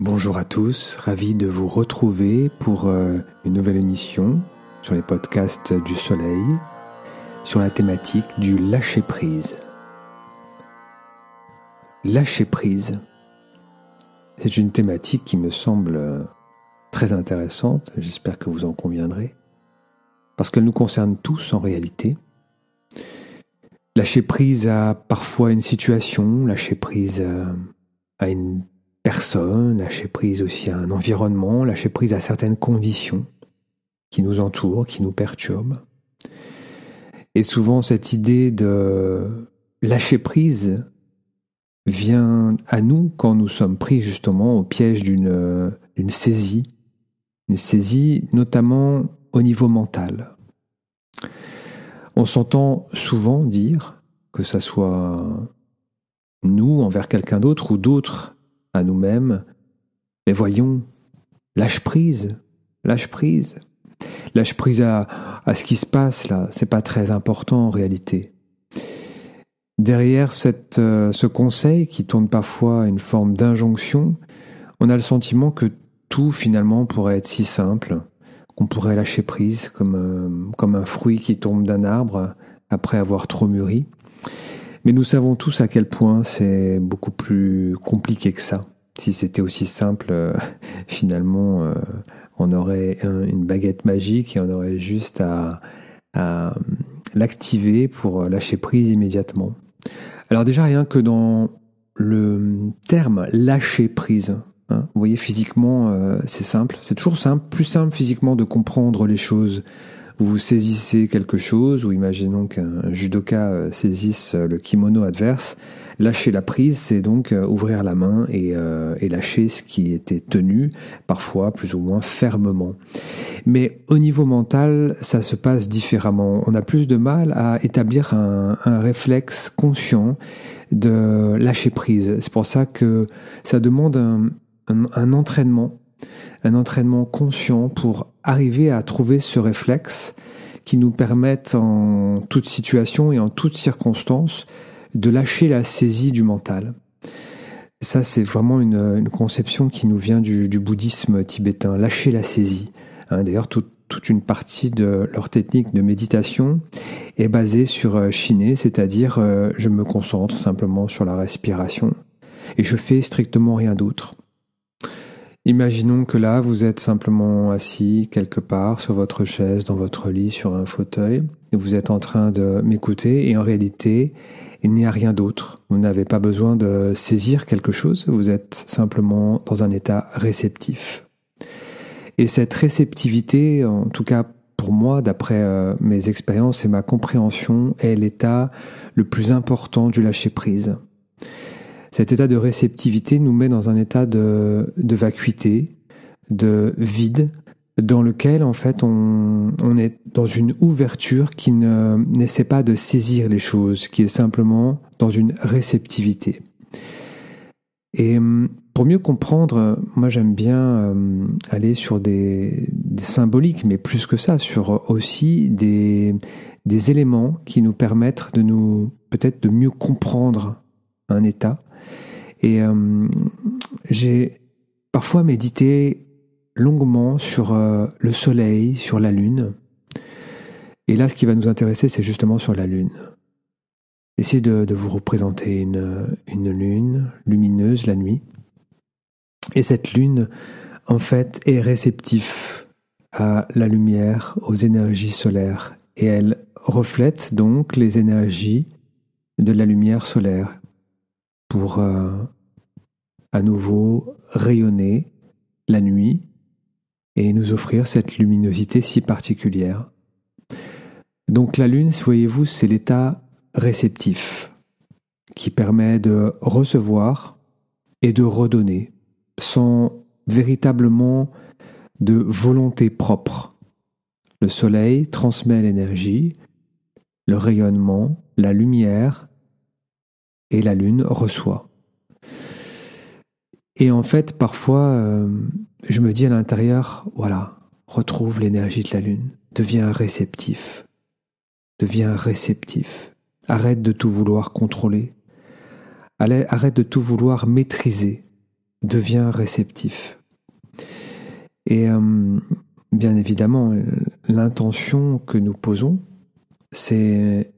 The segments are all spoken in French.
Bonjour à tous, ravi de vous retrouver pour une nouvelle émission sur les podcasts du Soleil, sur la thématique du lâcher-prise. Lâcher-prise, c'est une thématique qui me semble très intéressante, j'espère que vous en conviendrez, parce qu'elle nous concerne tous en réalité. Lâcher-prise à parfois une situation, lâcher-prise à une personne, lâcher prise aussi à un environnement, lâcher prise à certaines conditions qui nous entourent, qui nous perturbent. Et souvent cette idée de lâcher prise vient à nous quand nous sommes pris justement au piège d'une saisie, une saisie notamment au niveau mental. On s'entend souvent dire, que ça soit nous envers quelqu'un d'autre ou d'autres à nous-mêmes, mais voyons, lâche prise à ce qui se passe là, c'est pas très important en réalité. Derrière ce conseil qui tourne parfois à une forme d'injonction, on a le sentiment que tout finalement pourrait être si simple, qu'on pourrait lâcher prise comme un fruit qui tombe d'un arbre après avoir trop mûri. Mais nous savons tous à quel point c'est beaucoup plus compliqué que ça. Si c'était aussi simple, finalement, on aurait une baguette magique et on aurait juste à l'activer pour lâcher prise immédiatement. Alors déjà, rien que dans le terme lâcher prise, vous voyez, physiquement, c'est simple. C'est toujours simple, plus simple physiquement de comprendre les choses. Vous saisissez quelque chose, ou imaginons qu'un judoka saisisse le kimono adverse. Lâcher la prise, c'est donc ouvrir la main et lâcher ce qui était tenu, parfois plus ou moins fermement. Mais au niveau mental, ça se passe différemment. On a plus de mal à établir un réflexe conscient de lâcher prise. C'est pour ça que ça demande un entraînement conscient pour arriver à trouver ce réflexe qui nous permette en toute situation et en toute circonstance de lâcher la saisie du mental. Ça, c'est vraiment une conception qui nous vient du bouddhisme tibétain, lâcher la saisie. D'ailleurs, toute une partie de leur technique de méditation est basée sur Shiné, c'est-à-dire je me concentre simplement sur la respiration et je fais strictement rien d'autre. Imaginons que là, vous êtes simplement assis quelque part sur votre chaise, dans votre lit, sur un fauteuil, et vous êtes en train de m'écouter, et en réalité, il n'y a rien d'autre. Vous n'avez pas besoin de saisir quelque chose, vous êtes simplement dans un état réceptif. Et cette réceptivité, en tout cas pour moi, d'après mes expériences et ma compréhension, est l'état le plus important du lâcher-prise. Cet état de réceptivité nous met dans un état de vacuité, de vide, dans lequel en fait on est dans une ouverture qui n'essaie pas de saisir les choses, qui est simplement dans une réceptivité. Et pour mieux comprendre, moi j'aime bien aller sur des symboliques, mais plus que ça, sur aussi des éléments qui nous permettent peut-être de mieux comprendre un état. Et j'ai parfois médité longuement sur le soleil, sur la lune. Et là, ce qui va nous intéresser, c'est justement sur la lune. Essayez de vous représenter une lune lumineuse la nuit. Et cette lune, en fait, est réceptive à la lumière, aux énergies solaires. Et elle reflète donc les énergies de la lumière solaire pour à nouveau rayonner la nuit et nous offrir cette luminosité si particulière. Donc la lune, voyez-vous, c'est l'état réceptif qui permet de recevoir et de redonner sans véritablement de volonté propre. Le soleil transmet l'énergie, le rayonnement, la lumière, et la lune reçoit. Et en fait, parfois, je me dis à l'intérieur, voilà, retrouve l'énergie de la lune, deviens réceptif. Arrête de tout vouloir contrôler. Arrête de tout vouloir maîtriser. devient réceptif. Et bien évidemment, l'intention que nous posons, c'est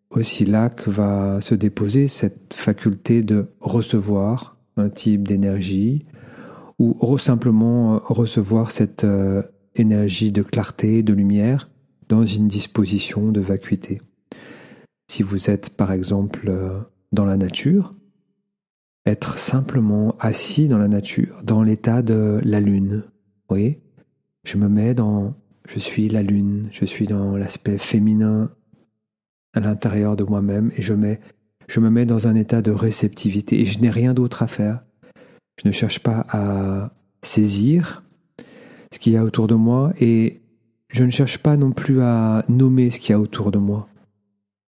aussi là que va se déposer cette faculté de recevoir un type d'énergie ou simplement recevoir cette énergie de clarté, de lumière dans une disposition de vacuité. Si vous êtes par exemple dans la nature, être simplement assis dans la nature, dans l'état de la lune. Vous voyez, je suis la lune, je suis dans l'aspect féminin à l'intérieur de moi-même et je me mets dans un état de réceptivité et je n'ai rien d'autre à faire. Je ne cherche pas à saisir ce qu'il y a autour de moi et je ne cherche pas non plus à nommer ce qu'il y a autour de moi.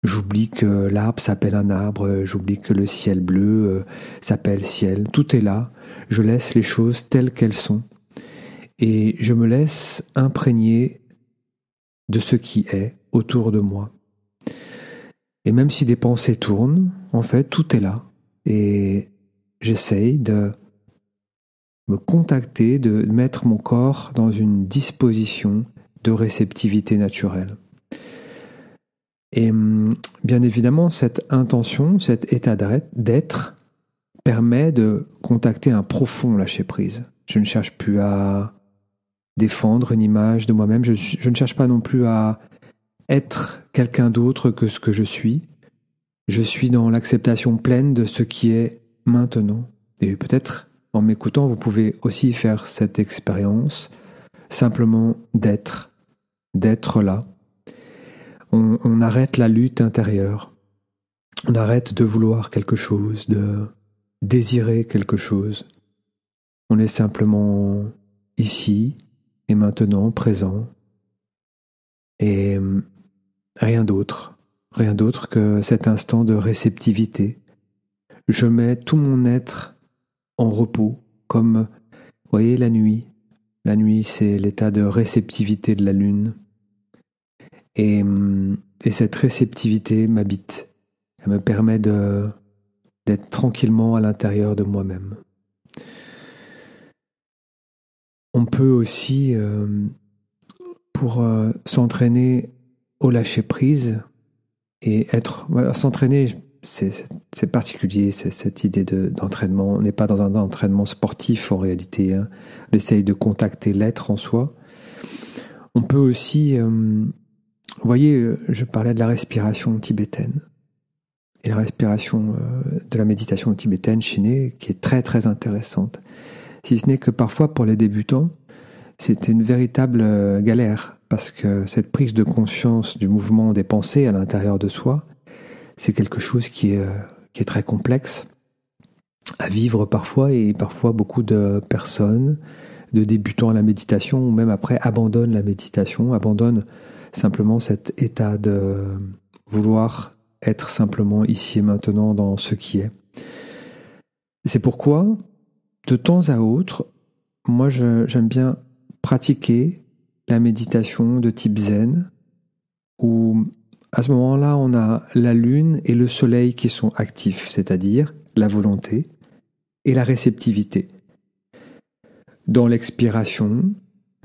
J'oublie que l'arbre s'appelle un arbre, j'oublie que le ciel bleu s'appelle ciel. Tout est là, je laisse les choses telles qu'elles sont et je me laisse imprégner de ce qui est autour de moi. Et même si des pensées tournent, en fait, tout est là. Et j'essaye de me contacter, de mettre mon corps dans une disposition de réceptivité naturelle. Et bien évidemment, cette intention, cet état d'être permet de contacter un profond lâcher-prise. Je ne cherche plus à défendre une image de moi-même, je ne cherche pas non plus à être quelqu'un d'autre que ce que je suis. Je suis dans l'acceptation pleine de ce qui est maintenant. Et peut-être, en m'écoutant, vous pouvez aussi faire cette expérience, simplement d'être là. On arrête la lutte intérieure. On arrête de vouloir quelque chose, de désirer quelque chose. On est simplement ici et maintenant, présent. Et rien d'autre que cet instant de réceptivité. Je mets tout mon être en repos, comme, vous voyez, la nuit. La nuit, c'est l'état de réceptivité de la lune. Et cette réceptivité m'habite. Elle me permet d'être tranquillement à l'intérieur de moi-même. On peut aussi, pour s'entraîner au lâcher-prise et s'entraîner, c'est particulier, c'est cette idée d'entraînement. On n'est pas dans un entraînement sportif en réalité. Hein. On essaye de contacter l'être en soi. On peut aussi, vous voyez, je parlais de la respiration tibétaine. Et la respiration de la méditation tibétaine chinée, qui est très très intéressante. Si ce n'est que parfois pour les débutants, c'est une véritable galère, parce que cette prise de conscience du mouvement des pensées à l'intérieur de soi, c'est quelque chose qui est très complexe à vivre parfois, et parfois beaucoup de personnes, de débutants à la méditation, ou même après abandonnent la méditation, abandonnent simplement cet état de vouloir être simplement ici et maintenant dans ce qui est. C'est pourquoi, de temps à autre, moi j'aime bien pratiquer la méditation de type zen, où à ce moment-là on a la lune et le soleil qui sont actifs, c'est-à-dire la volonté et la réceptivité. Dans l'expiration,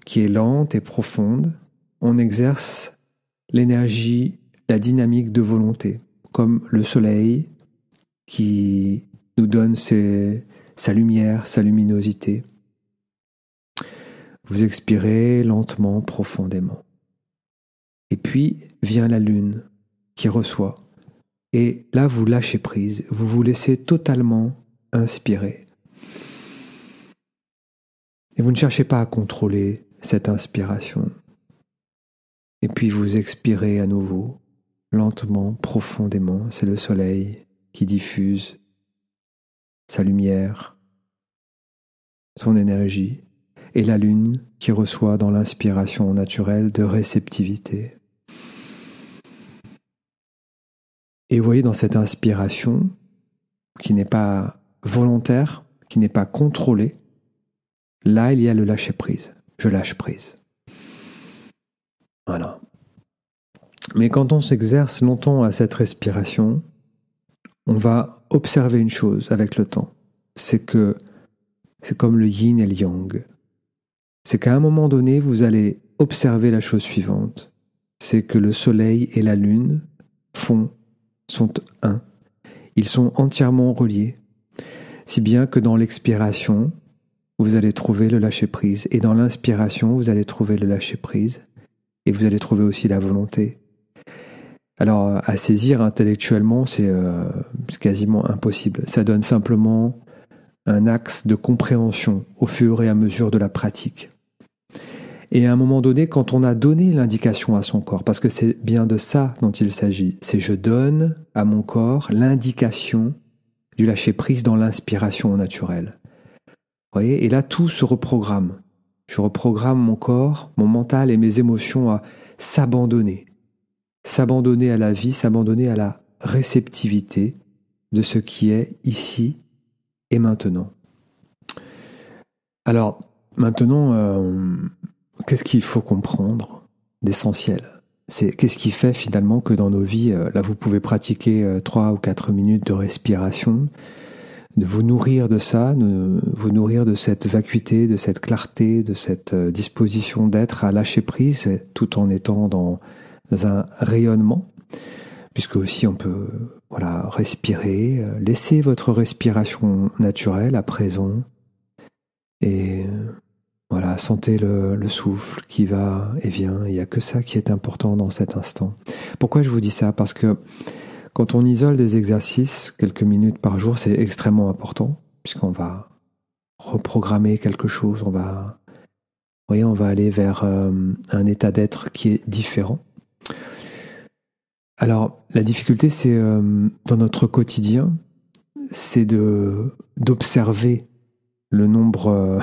qui est lente et profonde, on exerce l'énergie, la dynamique de volonté, comme le soleil qui nous donne sa lumière, sa luminosité. Vous expirez lentement, profondément. Et puis vient la lune qui reçoit. Et là, vous lâchez prise, vous vous laissez totalement inspirer. Et vous ne cherchez pas à contrôler cette inspiration. Et puis vous expirez à nouveau, lentement, profondément. C'est le soleil qui diffuse sa lumière, son énergie, et la lune qui reçoit dans l'inspiration naturelle de réceptivité. Et vous voyez dans cette inspiration, qui n'est pas volontaire, qui n'est pas contrôlée, là il y a le lâcher-prise. Je lâche prise. Voilà. Mais quand on s'exerce longtemps à cette respiration, on va observer une chose avec le temps. C'est que C'est comme le yin et le yang. C'est qu'à un moment donné, vous allez observer la chose suivante. C'est que le soleil et la lune sont un. Ils sont entièrement reliés. Si bien que dans l'expiration, vous allez trouver le lâcher-prise. Et dans l'inspiration, vous allez trouver le lâcher-prise. Et vous allez trouver aussi la volonté. Alors, à saisir intellectuellement, c'est quasiment impossible. Ça donne simplement un axe de compréhension au fur et à mesure de la pratique. Et à un moment donné, quand on a donné l'indication à son corps, parce que c'est bien de ça dont il s'agit, c'est je donne à mon corps l'indication du lâcher-prise dans l'inspiration naturelle. Vous voyez, et là, tout se reprogramme. Je reprogramme mon corps, mon mental et mes émotions à s'abandonner. S'abandonner à la vie, s'abandonner à la réceptivité de ce qui est ici et maintenant. Alors, maintenant, qu'est-ce qu'il faut comprendre d'essentiel ? Qu'est-ce qui fait finalement que dans nos vies, là vous pouvez pratiquer 3 ou 4 minutes de respiration, de vous nourrir de ça, de vous nourrir de cette vacuité, de cette clarté, de cette disposition d'être à lâcher prise, tout en étant dans un rayonnement, puisque aussi on peut respirer, laisser votre respiration naturelle à présent, et sentez le souffle qui va et vient. Il n'y a que ça qui est important dans cet instant. Pourquoi je vous dis ça ? Parce que quand on isole des exercices, quelques minutes par jour, c'est extrêmement important, puisqu'on va reprogrammer quelque chose, on va aller vers un état d'être qui est différent. Alors, la difficulté, c'est dans notre quotidien, c'est d'observer le nombre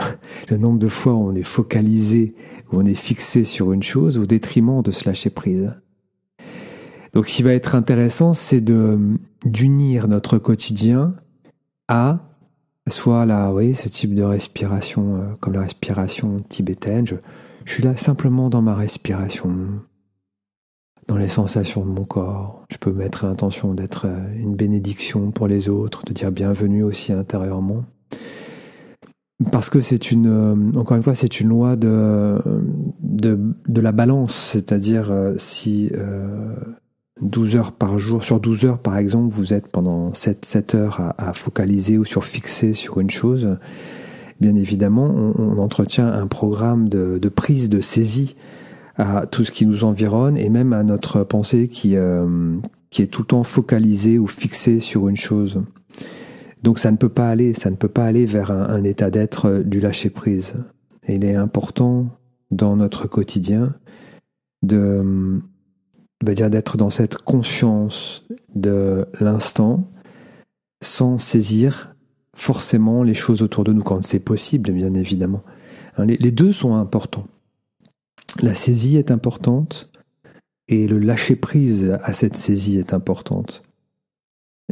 de fois où on est focalisé, où on est fixé sur une chose, au détriment de se lâcher prise. Donc, ce qui va être intéressant, c'est d'unir notre quotidien à soit ce type de respiration, comme la respiration tibétaine. Je suis là simplement dans ma respiration, dans les sensations de mon corps. Je peux mettre l'intention d'être une bénédiction pour les autres, de dire bienvenue aussi intérieurement. Parce que encore une fois, c'est une loi de la balance, c'est-à-dire si 12 heures par jour, sur 12 heures par exemple, vous êtes pendant 7 heures à focaliser ou fixer sur une chose, bien évidemment, on entretient un programme de prise, de saisie à tout ce qui nous environne et même à notre pensée qui est tout le temps focalisée ou fixée sur une chose. Donc ça ne peut pas aller vers un état d'être du lâcher-prise. Et il est important dans notre quotidien d'être dans cette conscience de l'instant sans saisir forcément les choses autour de nous quand c'est possible, bien évidemment. Les deux sont importants. La saisie est importante et le lâcher-prise à cette saisie est importante.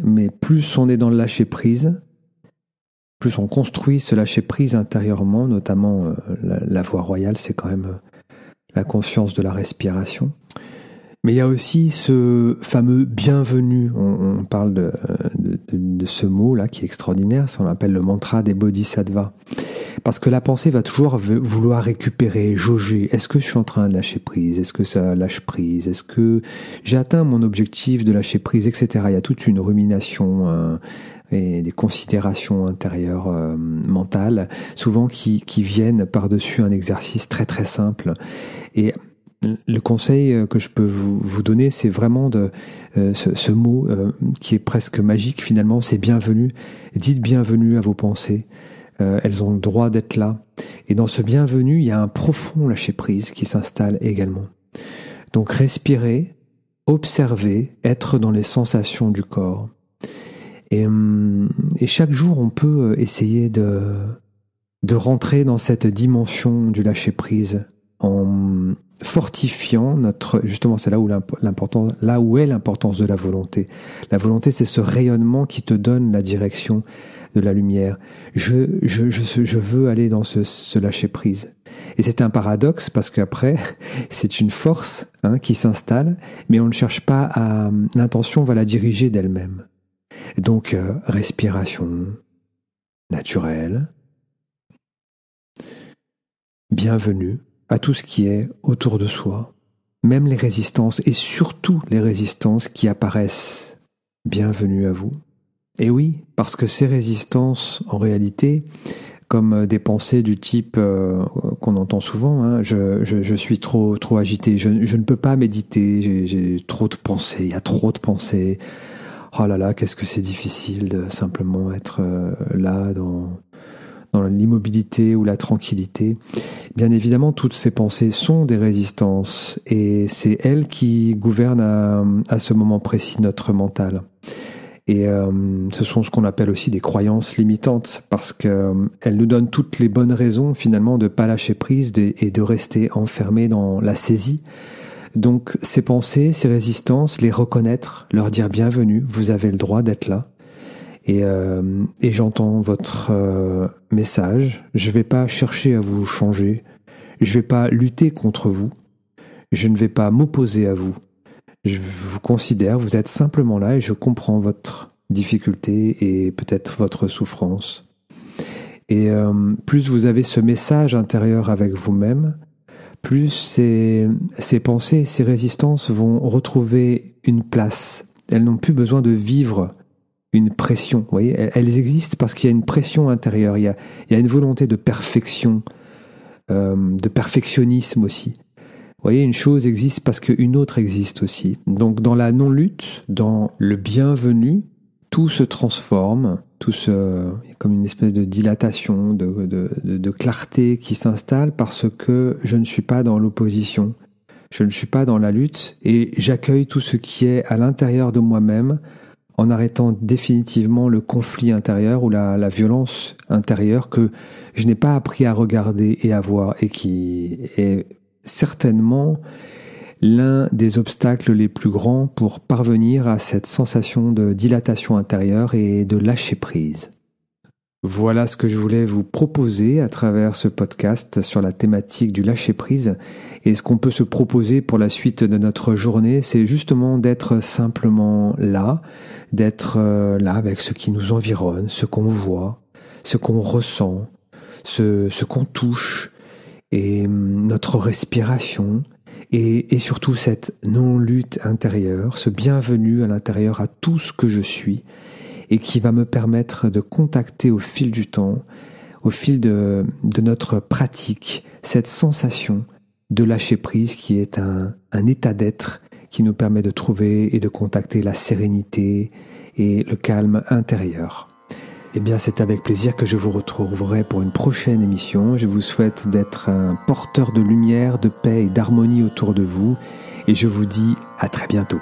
Mais plus on est dans le lâcher-prise, plus on construit ce lâcher-prise intérieurement, notamment la voie royale, c'est quand même la conscience de la respiration. Mais il y a aussi ce fameux bienvenue, on parle de ce mot-là qui est extraordinaire, ça on l'appelle le mantra des bodhisattvas. Parce que la pensée va toujours vouloir récupérer, jauger. Est-ce que je suis en train de lâcher prise ? Est-ce que ça lâche prise ? Est-ce que j'ai atteint mon objectif de lâcher prise, etc. Il y a toute une rumination et des considérations intérieures mentales, souvent qui viennent par-dessus un exercice très très simple. Et le conseil que je peux vous donner, c'est vraiment ce mot qui est presque magique finalement, c'est bienvenue. Dites bienvenue à vos pensées. Elles ont le droit d'être là. Et dans ce bienvenu, il y a un profond lâcher-prise qui s'installe également. Donc respirer, observer, être dans les sensations du corps. Et chaque jour, on peut essayer de rentrer dans cette dimension du lâcher-prise en fortifiant justement, c'est là où est l'importance de la volonté. La volonté, c'est ce rayonnement qui te donne la direction de la lumière. Je veux aller dans ce lâcher-prise. Et c'est un paradoxe parce qu'après, c'est une force qui s'installe, mais on ne cherche pas l'intention va la diriger d'elle-même. Donc, respiration naturelle, bienvenue à tout ce qui est autour de soi, même les résistances et surtout les résistances qui apparaissent. Bienvenue à vous. Et oui, parce que ces résistances, en réalité, comme des pensées du type qu'on entend souvent, hein, je suis trop agité, je ne peux pas méditer, j'ai trop de pensées, il y a trop de pensées. Oh là là, qu'est-ce que c'est difficile de simplement être là dans l'immobilité ou la tranquillité. Bien évidemment, toutes ces pensées sont des résistances et c'est elles qui gouvernent à ce moment précis notre mental. Et ce sont ce qu'on appelle aussi des croyances limitantes parce qu'elles nous donnent toutes les bonnes raisons finalement de ne pas lâcher prise et de rester enfermé dans la saisie. Donc ces pensées, ces résistances, les reconnaître, leur dire bienvenue, vous avez le droit d'être là. Et j'entends votre message, je ne vais pas chercher à vous changer, je ne vais pas lutter contre vous, je ne vais pas m'opposer à vous. Je vous considère, vous êtes simplement là et je comprends votre difficulté et peut-être votre souffrance. Et plus vous avez ce message intérieur avec vous-même, plus ces pensées, ces résistances vont retrouver une place. Elles n'ont plus besoin de vivre une pression. Vous voyez, elles existent parce qu'il y a une pression intérieure, il y a une volonté de perfection, de perfectionnisme aussi. Vous voyez, une chose existe parce qu'une autre existe aussi. Donc dans la non-lutte, dans le bienvenu, tout se transforme, il y a comme une espèce de dilatation, de clarté qui s'installe parce que je ne suis pas dans l'opposition, je ne suis pas dans la lutte et j'accueille tout ce qui est à l'intérieur de moi-même en arrêtant définitivement le conflit intérieur ou la violence intérieure que je n'ai pas appris à regarder et à voir et qui est certainement l'un des obstacles les plus grands pour parvenir à cette sensation de dilatation intérieure et de lâcher prise. Voilà ce que je voulais vous proposer à travers ce podcast sur la thématique du lâcher prise. Et ce qu'on peut se proposer pour la suite de notre journée, c'est justement d'être simplement là, d'être là avec ce qui nous environne, ce qu'on voit, ce qu'on ressent, ce qu'on touche, et notre respiration, et surtout cette non-lutte intérieure, ce bienvenu à l'intérieur à tout ce que je suis, et qui va me permettre de contacter au fil du temps, au fil de notre pratique, cette sensation de lâcher prise qui est un état d'être qui nous permet de trouver et de contacter la sérénité et le calme intérieur. Eh bien, c'est avec plaisir que je vous retrouverai pour une prochaine émission. Je vous souhaite d'être un porteur de lumière, de paix et d'harmonie autour de vous. Et je vous dis à très bientôt.